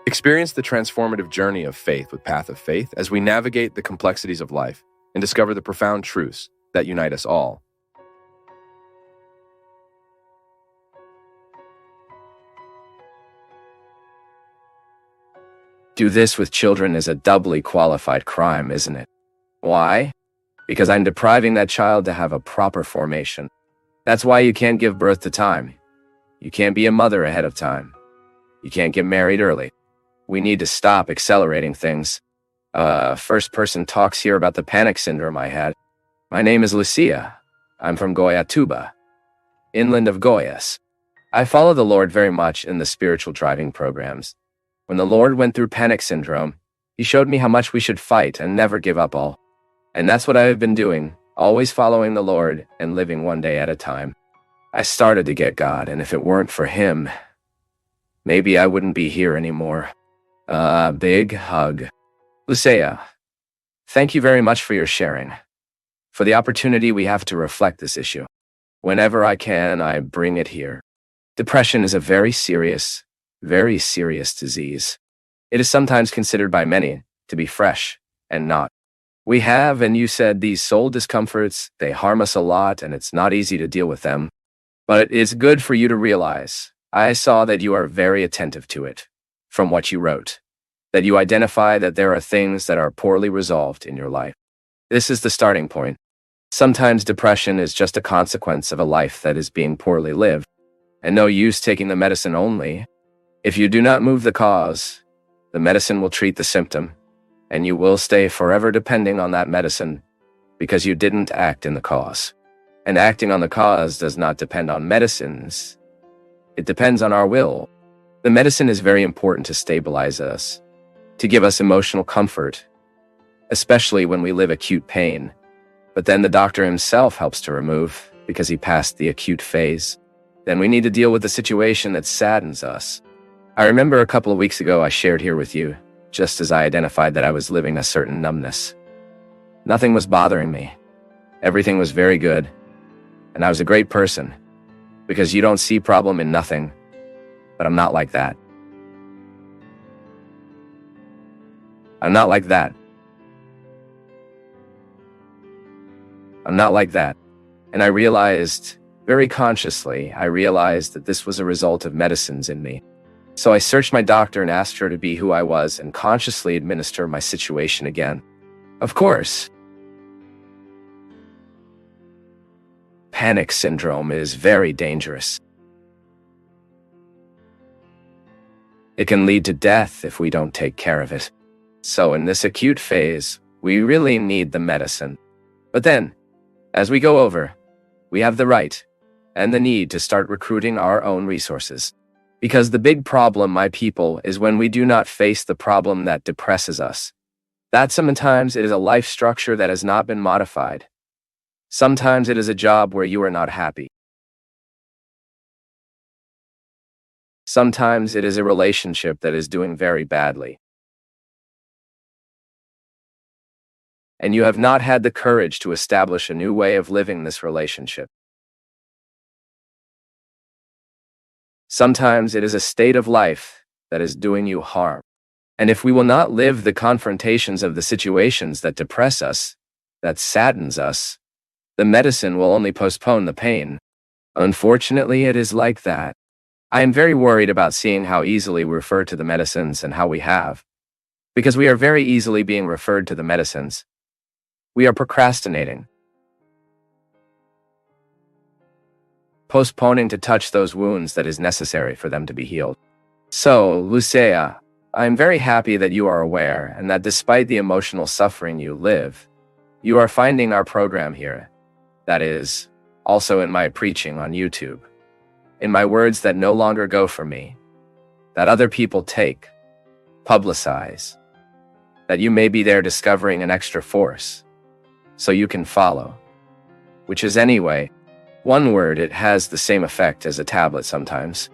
Experience the transformative journey of faith with Path of Faith as we navigate the complexities of life and discover the profound truths that unite us all. Do this with children is a doubly qualified crime, isn't it? Why? Because I'm depriving that child to have a proper formation. That's why you can't give birth to time. You can't be a mother ahead of time. You can't get married early. We need to stop accelerating things. First person talks here about the panic syndrome I had. My name is Lucia. I'm from Goiatuba, inland of Goiás. I follow the Lord very much in the spiritual driving programs. When the Lord went through panic syndrome, He showed me how much we should fight and never give up all. And that's what I have been doing, always following the Lord and living one day at a time. I started to get God, and if it weren't for Him, maybe I wouldn't be here anymore. Big hug. Lucia, thank you very much for your sharing, for the opportunity we have to reflect this issue. Whenever I can, I bring it here. Depression is a very serious disease. It is sometimes considered by many to be fresh and not. We have, and you said, these soul discomforts, they harm us a lot, and it's not easy to deal with them. But it's good for you to realize, I saw that you are very attentive to it, from what you wrote, that you identify that there are things that are poorly resolved in your life. This is the starting point. Sometimes depression is just a consequence of a life that is being poorly lived, and no use taking the medicine only. If you do not move the cause, the medicine will treat the symptom, and you will stay forever depending on that medicine because you didn't act in the cause. And acting on the cause does not depend on medicines. It depends on our will. The medicine is very important to stabilize us, to give us emotional comfort, especially when we live acute pain. But then the doctor himself helps to remove because he passed the acute phase. Then we need to deal with the situation that saddens us. I remember a couple of weeks ago I shared here with you, just as I identified that I was living a certain numbness. Nothing was bothering me. Everything was very good. And I was a great person, because you don't see problem in nothing. But I'm not like that. I'm not like that. I'm not like that. And I realized, very consciously, that this was a result of medicines in me. So I searched my doctor and asked her to be who I was and consciously administer my situation again. Of course, panic syndrome is very dangerous. It can lead to death if we don't take care of it. So in this acute phase, we really need the medicine. But then, as we go over, we have the right and the need to start recruiting our own resources. Because the big problem, my people, is when we do not face the problem that depresses us. That sometimes it is a life structure that has not been modified. Sometimes it is a job where you are not happy. Sometimes it is a relationship that is doing very badly. And you have not had the courage to establish a new way of living this relationship. Sometimes it is a state of life that is doing you harm. And if we will not live the confrontations of the situations that depress us, that saddens us, the medicine will only postpone the pain. Unfortunately, it is like that. I am very worried about seeing how easily we refer to the medicines and how we have. Because we are very easily being referred to the medicines. We are procrastinating. Postponing to touch those wounds that is necessary for them to be healed. So, Lucia, I am very happy that you are aware and that despite the emotional suffering you live, you are finding our program here. That is, also in my preaching on YouTube. In my words that no longer go for me, that other people take, publicize, that you may be there discovering an extra force, so you can follow, which is anyway, one word, it has the same effect as a tablet sometimes.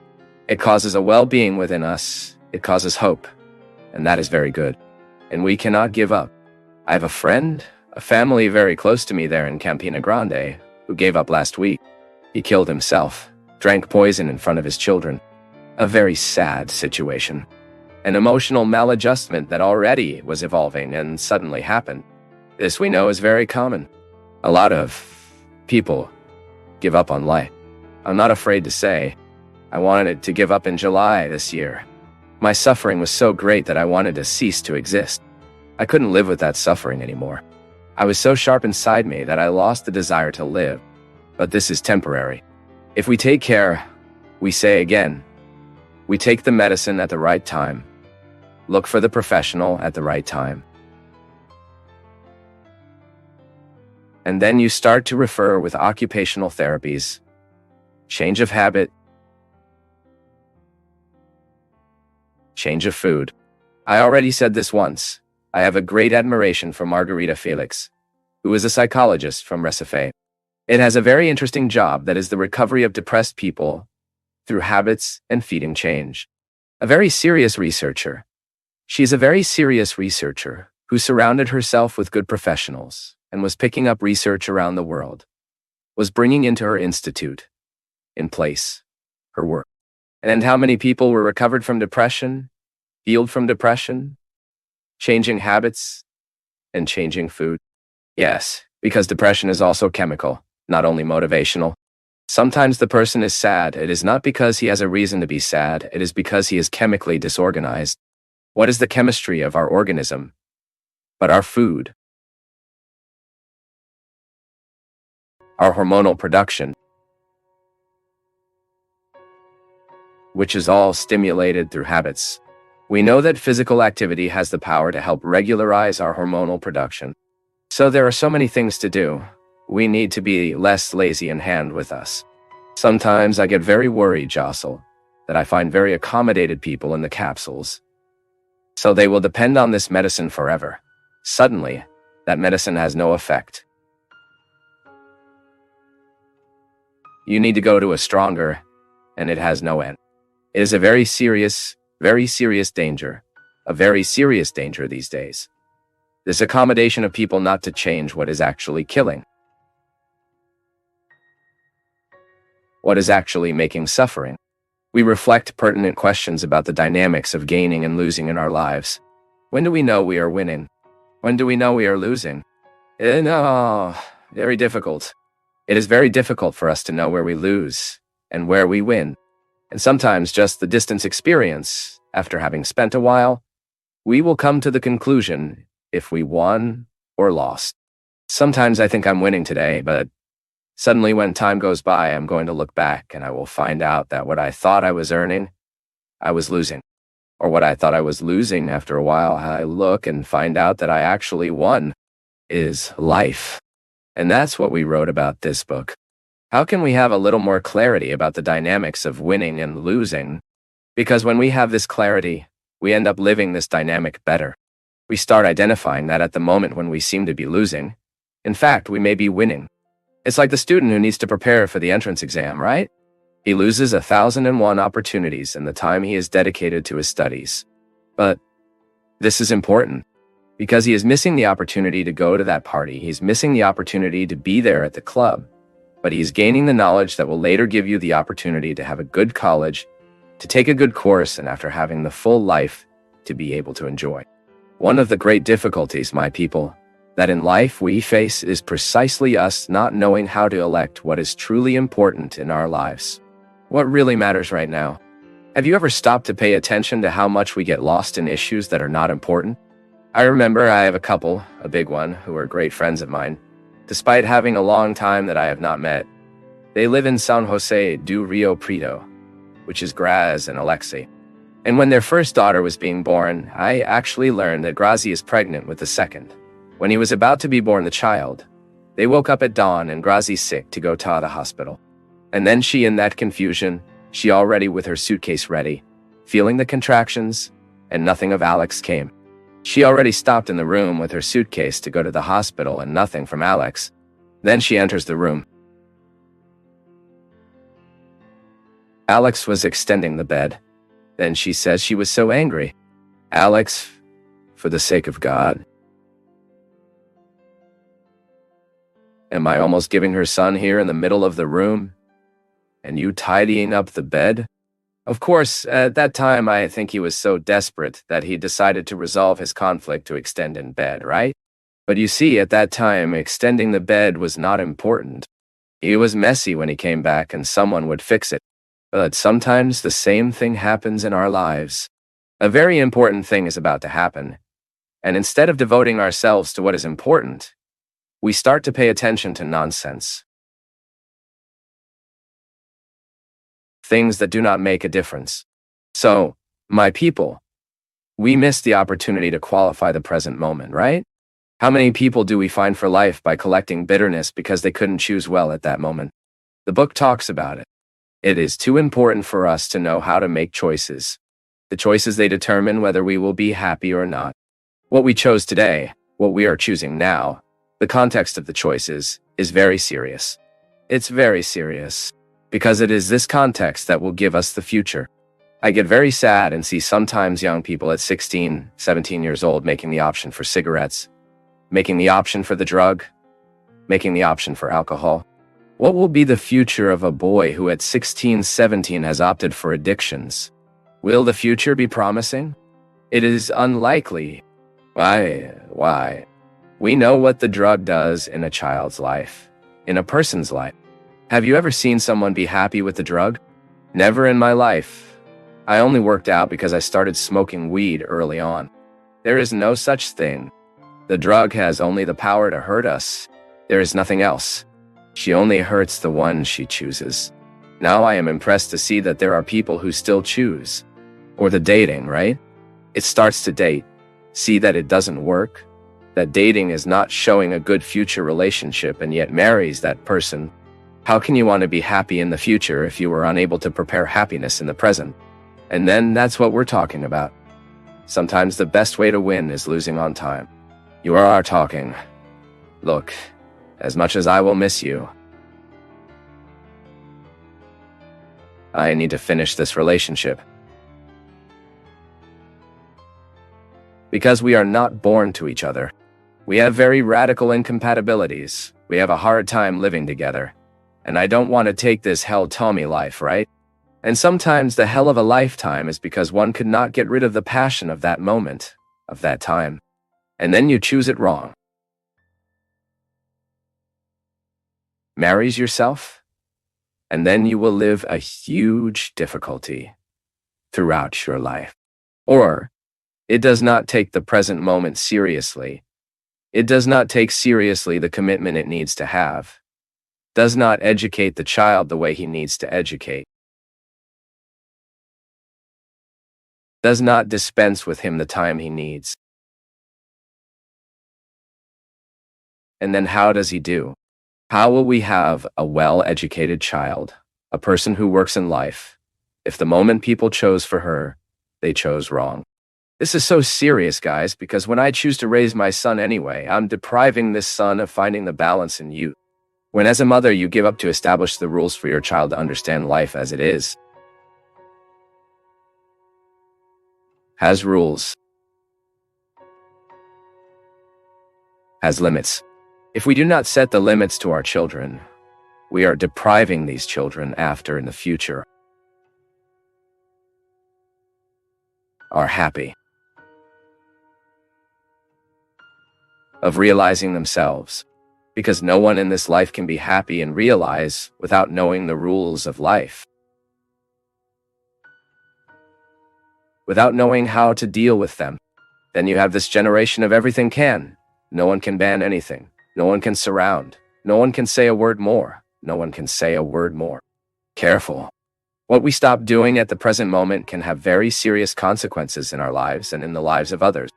It causes a well-being within us, it causes hope, and that is very good. And we cannot give up. I have a friend, a family very close to me there in Campina Grande, who gave up last week. He killed himself, drank poison in front of his children. A very sad situation. an emotional maladjustment that already was evolving and suddenly happened. This we know is very common. A lot of people give up on life. I'm not afraid to say, I wanted to give up in July this year. My suffering was so great that I wanted to cease to exist. I couldn't live with that suffering anymore. I was so sharp inside me that I lost the desire to live. But this is temporary. If we take care, we say again, we take the medicine at the right time. Look for the professional at the right time. And then you start to refer with occupational therapies, change of habit, change of food. I already said this once. I have a great admiration for Margarita Felix, who is a psychologist from Recife. It has a very interesting job that is the recovery of depressed people through habits and feeding change. A very serious researcher. She's a very serious researcher who surrounded herself with good professionals and was picking up research around the world, was bringing into her institute, in place, her work. And how many people were recovered from depression, healed from depression, changing habits, and changing food? Yes, because depression is also chemical, not only motivational. Sometimes the person is sad. It is not because he has a reason to be sad. It is because he is chemically disorganized. What is the chemistry of our organism? But our food, our hormonal production, which is all stimulated through habits. We know that physical activity has the power to help regularize our hormonal production. So there are so many things to do. We need to be less lazy in hand with us. Sometimes I get very worried, Jocelyn, that I find very accommodated people in the capsules. So they will depend on this medicine forever. Suddenly, that medicine has no effect. You need to go to a stronger, and it has no end. It is a very serious danger. A very serious danger these days. This accommodation of people not to change what is actually killing. What is actually making suffering. We reflect pertinent questions about the dynamics of gaining and losing in our lives. When do we know we are winning? When do we know we are losing? Very difficult. It is very difficult for us to know where we lose and where we win. And sometimes just the distance experience, after having spent a while, we will come to the conclusion if we won or lost. Sometimes I think I'm winning today, but suddenly when time goes by, I'm going to look back and I will find out that what I thought I was earning, I was losing. Or what I thought I was losing, after a while, I look and find out that I actually won, is life. And that's what we wrote about this book. How can we have a little more clarity about the dynamics of winning and losing? Because when we have this clarity, we end up living this dynamic better. We start identifying that at the moment when we seem to be losing, in fact, we may be winning. It's like the student who needs to prepare for the entrance exam, right? He loses 1,001 opportunities in the time he is dedicated to his studies. But this is important, because he is missing the opportunity to go to that party. He's missing the opportunity to be there at the club. But he's gaining the knowledge that will later give you the opportunity to have a good college, to take a good course, and after having the full life, to be able to enjoy. One of the great difficulties, my people, that in life we face is precisely us not knowing how to elect what is truly important in our lives. What really matters right now? Have you ever stopped to pay attention to how much we get lost in issues that are not important? I remember I have a couple, a big one, who are great friends of mine. Despite having a long time that I have not met, they live in San Jose do Rio Preto, which is Graz and Alexei. And when their first daughter was being born, I actually learned that Grazi is pregnant with the second. When he was about to be born the child, they woke up at dawn and Grazi's sick to go to the hospital. And then she, in that confusion, she already with her suitcase ready, feeling the contractions, and nothing of Alex came. She already stopped in the room with her suitcase to go to the hospital and nothing from Alex. Then she enters the room. Alex was extending the bed. Then she says she was so angry. Alex, for the sake of God. Am I almost giving her son here in the middle of the room? And you tidying up the bed? Of course, at that time, I think he was so desperate that he decided to resolve his conflict to extend in bed, right? But you see, at that time, extending the bed was not important. It was messy when he came back and someone would fix it. But sometimes the same thing happens in our lives. A very important thing is about to happen. And instead of devoting ourselves to what is important, we start to pay attention to nonsense. Things that do not make a difference. So, my people, we miss the opportunity to qualify the present moment, right? How many people do we find for life by collecting bitterness because they couldn't choose well at that moment? The book talks about it. It is too important for us to know how to make choices. The choices, they determine whether we will be happy or not. What we chose today, what we are choosing now, the context of the choices is very serious. It's very serious because it is this context that will give us the future. I get very sad and see sometimes young people at 16, 17 years old making the option for cigarettes, making the option for the drug, making the option for alcohol. What will be the future of a boy who at 16, 17 has opted for addictions? Will the future be promising? It is unlikely. Why? We know what the drug does in a child's life, in a person's life. Have you ever seen someone be happy with the drug? Never in my life. I only worked out because I started smoking weed early on. There is no such thing. The drug has only the power to hurt us. There is nothing else. She only hurts the one she chooses. Now I am impressed to see that there are people who still choose. Or the dating, right? It starts to date. See that it doesn't work? That dating is not showing a good future relationship and yet marries that person. How can you want to be happy in the future if you were unable to prepare happiness in the present? And then that's what we're talking about. Sometimes the best way to win is losing on time. You are talking. Look, as much as I will miss you, I need to finish this relationship. Because we are not born to each other. We have very radical incompatibilities. We have a hard time living together. And I don't want to take this hell Tommy life, right? And sometimes the hell of a lifetime is because one could not get rid of the passion of that moment, of that time. And then you choose it wrong. Marries yourself, and then you will live a huge difficulty throughout your life. Or, it does not take the present moment seriously. It does not take seriously the commitment it needs to have. Does not educate the child the way he needs to educate. Does not dispense with him the time he needs. And then how does he do? How will we have a well-educated child, a person who works in life, if the moment people chose for her, they chose wrong? This is so serious, guys, because when I choose to raise my son anyway, I'm depriving this son of finding the balance in you. When as a mother you give up to establish the rules for your child to understand life as it is. Has rules. Has limits. If we do not set the limits to our children, we are depriving these children after in the future are happy of realizing themselves, because no one in this life can be happy and realize without knowing the rules of life, without knowing how to deal with them. Then you have this generation of everything can. No one can ban anything. No one can surround. No one can say a word more. No one can say a word more. Careful. What we stop doing at the present moment can have very serious consequences in our lives and in the lives of others.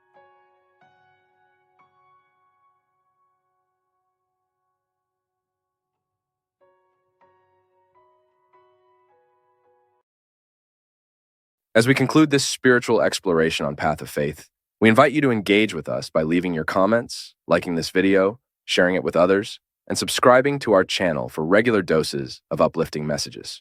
As we conclude this spiritual exploration on Path of Faith, we invite you to engage with us by leaving your comments, liking this video, sharing it with others, and subscribing to our channel for regular doses of uplifting messages.